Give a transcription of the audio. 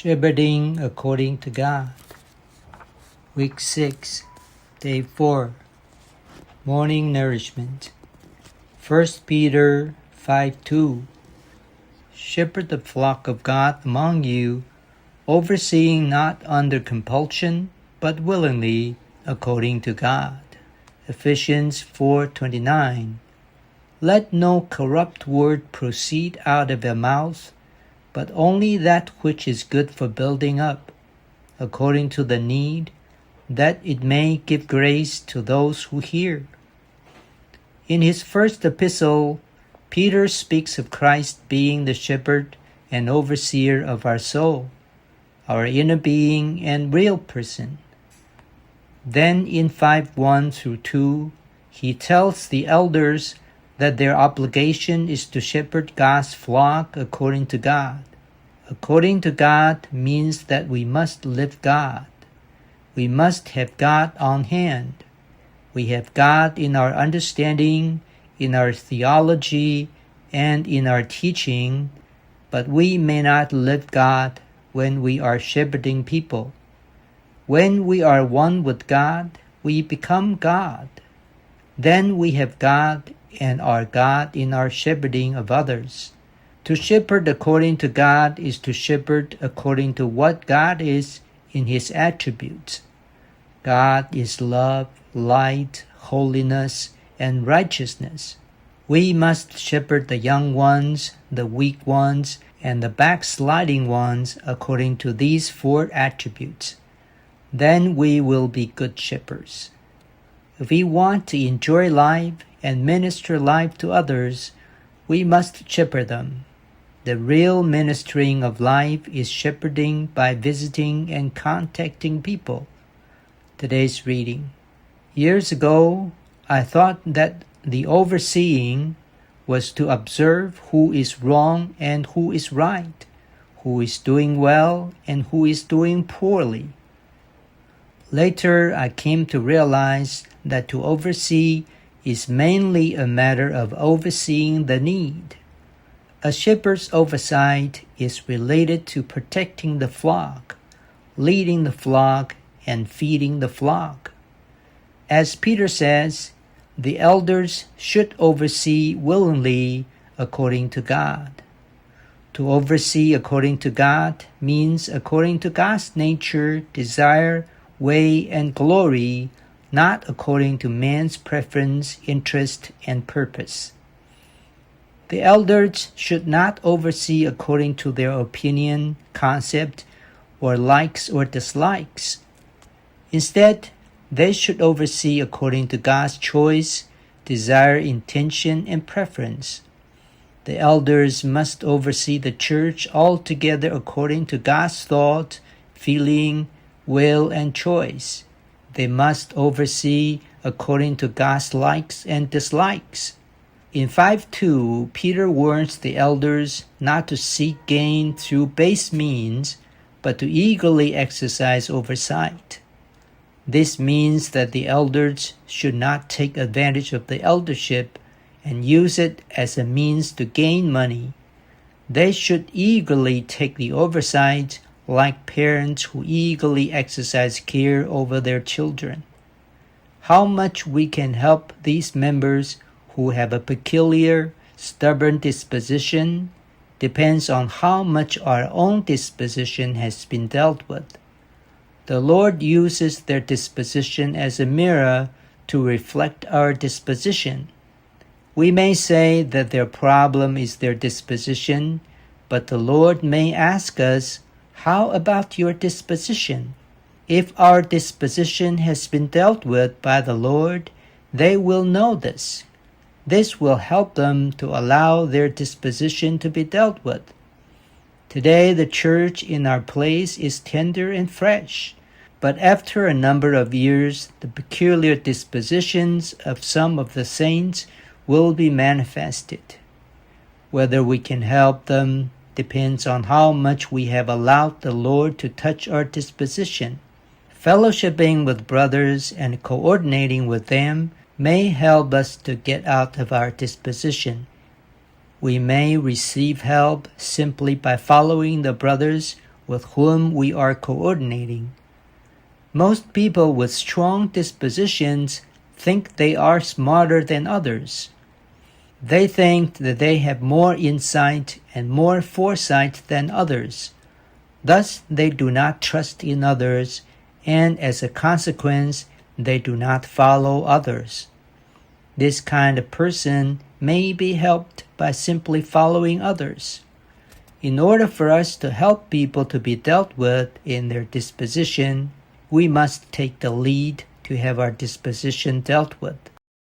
Shepherding according to God. Week 6, Day 4. Morning Nourishment. 1 Peter 5:2. Shepherd the flock of God among you, overseeing not under compulsion, but willingly, according to God. Ephesians 4:29. Let no corrupt word proceed out of your mouth, but only that which is good for building up, according to the need, that it may give grace to those who hear. In his first epistle, Peter speaks of Christ being the shepherd and overseer of our soul, our inner being and real person. Then in 5:1-2, he tells the elders that their obligation is to shepherd God's flock according to God. According to God means that we must live God. We must have God on hand. We have God in our understanding, in our theology, and in our teaching, but we may not live God when we are shepherding people. When we are one with God, we become God. Then we have God and are God in our shepherding of others. To shepherd according to God is to shepherd according to what God is in His attributes. God is love, light, holiness, and righteousness. We must shepherd the young ones, the weak ones, and the backsliding ones according to these 4 attributes. Then we will be good shepherds. If we want to enjoy life and minister life to others, we must shepherd them. The real ministering of life is shepherding by visiting and contacting people. Today's reading. Years ago, I thought that the overseeing was to observe who is wrong and who is right, who is doing well and who is doing poorly. Later, I came to realize that to oversee is mainly a matter of overseeing the need. A shepherd's oversight is related to protecting the flock, leading the flock, and feeding the flock. As Peter says, the elders should oversee willingly according to God. To oversee according to God means according to God's nature, desire, way, and glory, not according to man's preference, interest, and purpose. The elders should not oversee according to their opinion, concept, or likes or dislikes. Instead, they should oversee according to God's choice, desire, intention, and preference. The elders must oversee the church altogether according to God's thought, feeling, will, and choice. They must oversee according to God's likes and dislikes. In 5:2, Peter warns the elders not to seek gain through base means, but to eagerly exercise oversight. This means that the elders should not take advantage of the eldership and use it as a means to gain money. They should eagerly take the oversight like parents who eagerly exercise care over their children. How much we can help these members who have a peculiar, stubborn disposition depends on how much our own disposition has been dealt with. The Lord uses their disposition as a mirror to reflect our disposition. We may say that their problem is their disposition, but the Lord may ask us, "How about your disposition?" If our disposition has been dealt with by the Lord, they will know this. This will help them to allow their disposition to be dealt with. Today, the church in our place is tender and fresh, but after a number of years, the peculiar dispositions of some of the saints will be manifested. Whether we can help them depends on how much we have allowed the Lord to touch our disposition. Fellowshipping with brothers and coordinating with them may help us to get out of our disposition. We may receive help simply by following the brothers with whom we are coordinating. Most people with strong dispositions think they are smarter than others. They think that they have more insight and more foresight than others. Thus, they do not trust in others, and as a consequence, they do not follow others. This kind of person may be helped by simply following others. In order for us to help people to be dealt with in their disposition, we must take the lead to have our disposition dealt with.